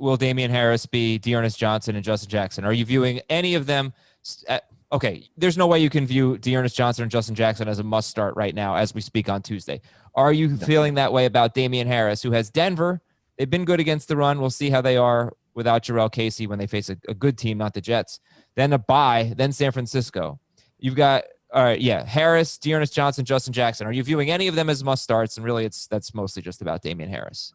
will Damian Harris be Dearness Johnson and Justin Jackson? Are you viewing any of them? Okay, there's no way you can view Dearness Johnson and Justin Jackson as a must start right now as we speak on Tuesday. Are you feeling that way about Damian Harris, who has Denver? They've been good against the run. We'll see how they are without Jarrell Casey when they face a good team, not the Jets. Then a bye, then San Francisco. You've got, all right, yeah, Harris, Dearness Johnson, Justin Jackson. Are you viewing any of them as must starts? And really, that's mostly just about Damian Harris.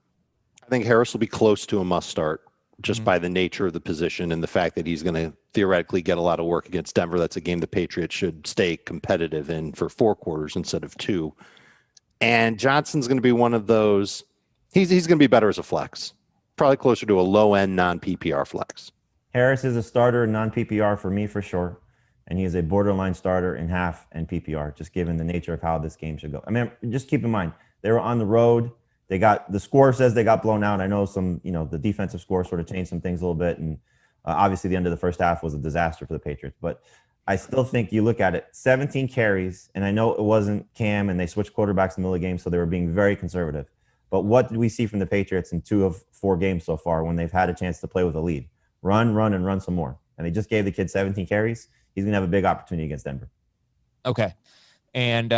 I think Harris will be close to a must start just by the nature of the position and the fact that he's going to theoretically get a lot of work against Denver. That's a game the Patriots should stay competitive in for 4 quarters instead of 2. And Johnson's going to be one of those. He's going to be better as a flex, probably closer to a low-end non-PPR flex. Harris is a starter in non-PPR for me for sure, and he is a borderline starter in half and PPR, just given the nature of how this game should go. I mean, just keep in mind, they were on the road. They got, the score says they got blown out. I know some, the defensive score sort of changed some things a little bit. And obviously the end of the first half was a disaster for the Patriots. But I still think you look at it, 17 carries, and I know it wasn't Cam and they switched quarterbacks in the middle of the game, so they were being very conservative. But what did we see from the Patriots in 2 of 4 games so far when they've had a chance to play with a lead? Run, and run some more. And they just gave the kid 17 carries. He's going to have a big opportunity against Denver. Okay. And,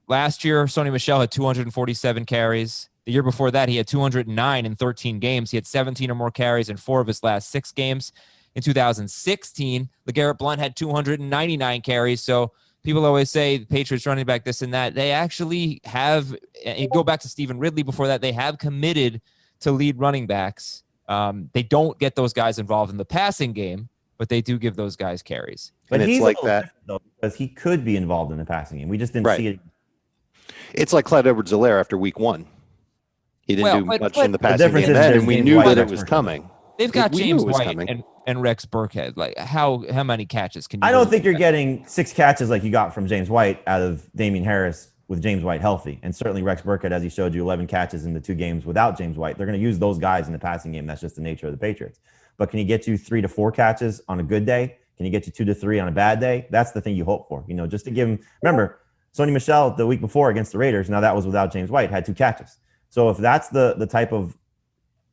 last year, Sony Michel had 247 carries. The year before that, he had 209 in 13 games. He had 17 or more carries in 4 of his last 6 games. In 2016, LeGarrette Blount had 299 carries. So people always say the Patriots running back this and that. They actually have, and go back to Stephen Ridley before that, they have committed to lead running backs. They don't get those guys involved in the passing game, but they do give those guys carries. But and he's it's like that though, because he could be involved in the passing game. We just didn't see it. It's like Clyde Edwards-Helaire after week 1. He didn't do much in the passing game then, and we knew that it was coming. They've got James White and Rex Burkhead. Like, how many catches can you? I don't think you're getting 6 catches like you got from James White out of Damian Harris with James White healthy. And certainly Rex Burkhead, as he showed you, 11 catches in the 2 games without James White. They're going to use those guys in the passing game. That's just the nature of the Patriots. But can he get you 3 to 4 catches on a good day? Can he get you 2 to 3 on a bad day? That's the thing you hope for, just to give him. Remember, Sony Michel the week before against the Raiders, now that was without James White, had 2 catches. So if that's the type of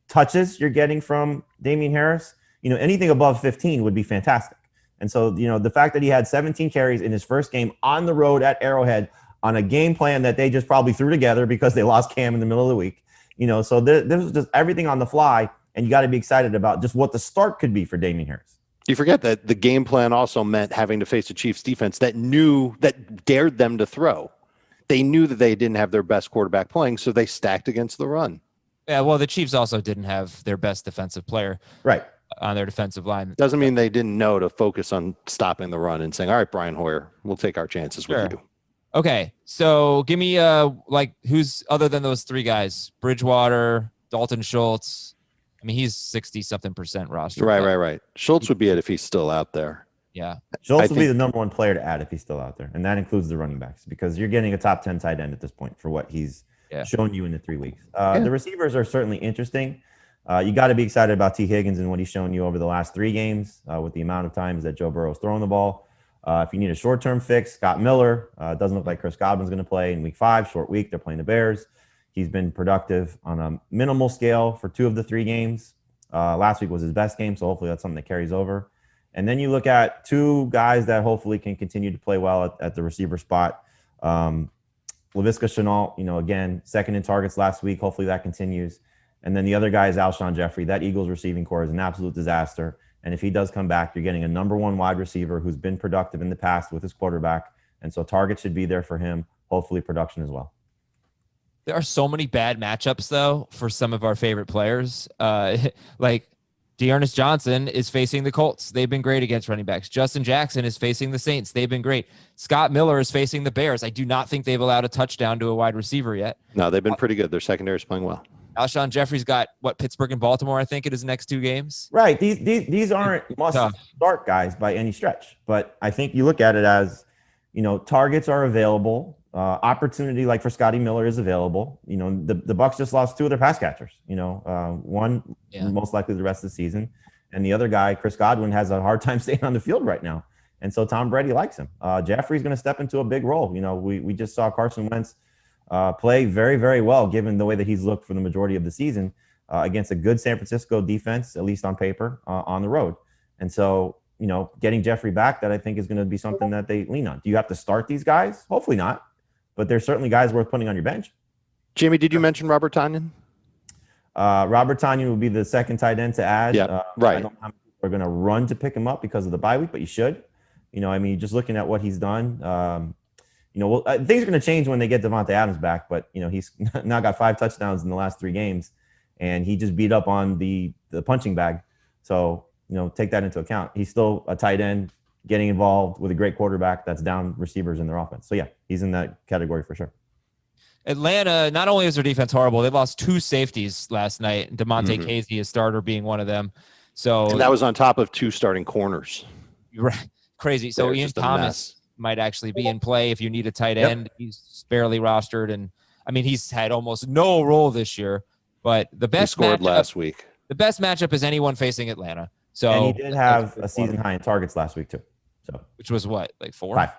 touches you're getting from Damian Harris, anything above 15 would be fantastic. And so, the fact that he had 17 carries in his first game on the road at Arrowhead on a game plan that they just probably threw together because they lost Cam in the middle of the week, so this was just everything on the fly, and you got to be excited about just what the start could be for Damian Harris. You forget that the game plan also meant having to face a Chiefs defense that dared them to throw. They knew that they didn't have their best quarterback playing, so they stacked against the run. Yeah, well, the Chiefs also didn't have their best defensive player on their defensive line. Doesn't mean they didn't know to focus on stopping the run and saying, all right, Brian Hoyer, we'll take our chances with you. Okay, so give me who's other than those 3 guys? Bridgewater, Dalton Schultz. I mean, he's 60-something% roster. Right. Schultz would be it if he's still out there. Yeah. Schultz will be the number 1 player to add if he's still out there. And that includes the running backs because you're getting a top 10 tight end at this point for what he's shown you in the 3 weeks. The receivers are certainly interesting. You got to be excited about T. Higgins and what he's shown you over the last 3 games with the amount of times that Joe Burrow's throwing the ball. If you need a short-term fix, Scott Miller. Doesn't look like Chris Godwin's going to play in week 5, short week. They're playing the Bears. He's been productive on a minimal scale for 2 of the 3 games. Last week was his best game, so hopefully that's something that carries over. And then you look at 2 guys that hopefully can continue to play well at the receiver spot. Laviska Shenault, again, 2nd in targets last week. Hopefully that continues. And then the other guy is Alshon Jeffrey. That Eagles receiving core is an absolute disaster. And if he does come back, you're getting a number 1 wide receiver who's been productive in the past with his quarterback. And so targets should be there for him. Hopefully production as well. There are so many bad matchups, though, for some of our favorite players. Like Dearness Johnson is facing the Colts. They've been great against running backs. Justin Jackson is facing the Saints. They've been great. Scott Miller is facing the Bears. I do not think they've allowed a touchdown to a wide receiver yet. No, they've been pretty good. Their secondary is playing well. Alshon Jeffrey's got, Pittsburgh and Baltimore, I think, in his next 2 games. Right. These aren't must-start guys by any stretch. But I think you look at it as, targets are available. Opportunity like for Scotty Miller is available. The Bucs just lost 2 of their pass catchers. One most likely the rest of the season, and the other guy, Chris Godwin, has a hard time staying on the field right now. And so Tom Brady likes him. Jeffrey's going to step into a big role. We just saw Carson Wentz play very, very well given the way that he's looked for the majority of the season. against a good San Francisco defense, at least on paper, on the road. And so, getting Jeffrey back, that I think is going to be something that they lean on. Do you have to start these guys? Hopefully not, but there's certainly guys worth putting on your bench. Jamie, did you mention Robert Tonyan? Robert Tonyan will be the second tight end to add. Yeah, right. I don't know how many people are going to run to pick him up because of the bye week, but you should. Just looking at what he's done, things are going to change when they get Devontae Adams back, but, he's now got 5 touchdowns in the last 3 games, and he just beat up on the punching bag. So, take that into account. He's still a tight end getting involved with a great quarterback that's down receivers in their offense. So, yeah, he's in that category for sure. Atlanta, not only is their defense horrible, they lost 2 safeties last night. DeMonte Casey, a starter, being one of them. So and that was on top of 2 starting corners. Right. Crazy. So Ian Thomas might actually be in play if you need a tight end. Yep. He's barely rostered. And, he's had almost no role this year. But the best he scored last week. The best matchup is anyone facing Atlanta. So, and he did have a season high in targets last week too. So, which was what, like 4? 5.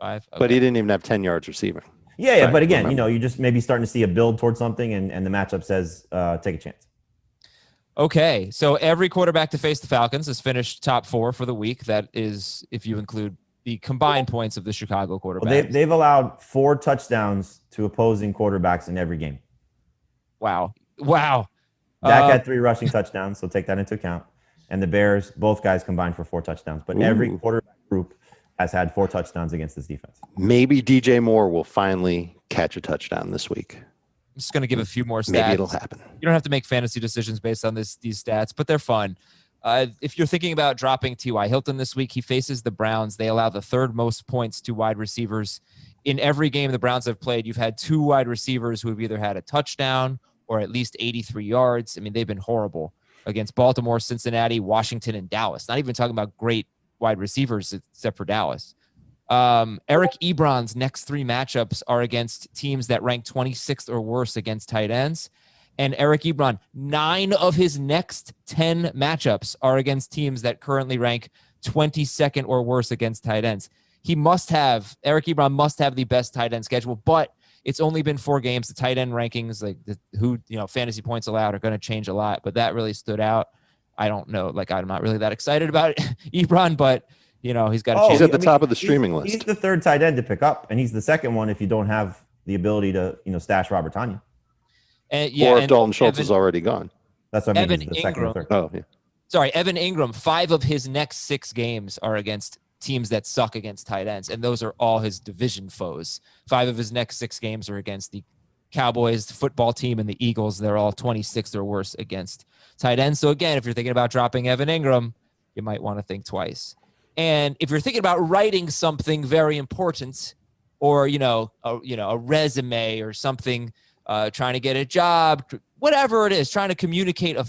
5. Okay. But he didn't even have 10 yards receiving. Yeah. Right. But again, you just maybe starting to see a build towards something, and the matchup says take a chance. Okay, so every quarterback to face the Falcons has finished top 4 for the week. That is, if you include the combined points of the Chicago quarterbacks. Well, they've allowed 4 touchdowns to opposing quarterbacks in every game. Wow. Dak had 3 rushing touchdowns, so take that into account. And the Bears, both guys combined for 4 touchdowns. But every quarterback group has had 4 touchdowns against this defense. Maybe DJ Moore will finally catch a touchdown this week. I'm just going to give a few more stats. Maybe it'll happen. You don't have to make fantasy decisions based on these stats, but they're fun. If you're thinking about dropping T.Y. Hilton this week, he faces the Browns. They allow the 3rd most points to wide receivers. In every game the Browns have played, you've had 2 wide receivers who have either had a touchdown or at least 83 yards. They've been horrible against Baltimore, Cincinnati, Washington, and Dallas. Not even talking about great wide receivers except for Dallas. Eric Ebron's next 3 matchups are against teams that rank 26th or worse against tight ends. And Eric Ebron, 9 of his next 10 matchups are against teams that currently rank 22nd or worse against tight ends. Eric Ebron must have the best tight end schedule, but it's only been 4 games. The tight end rankings, fantasy points allowed, are going to change a lot, but that really stood out. I don't know. I'm not really that excited about Ebron, but he's got a chance. He's at the top of the streaming list. He's the 3rd tight end to pick up, and he's the 2nd one if you don't have the ability to, stash Robert Tonyan. Or if Dalton Schultz is already gone. That's what I mean. Evan the 2nd or 3rd. Oh, yeah. Sorry, Evan Ingram, 5 of his next 6 games are against teams that suck against tight ends, and those are all his division foes. 5 of his next 6 games are against the Cowboys, the football team, and the Eagles. They're all 26th or worse against tight ends. So again, if you're thinking about dropping Evan Ingram, you might want to think twice. And if you're thinking about writing something very important, or a resume or something, trying to get a job, whatever it is, trying to communicate a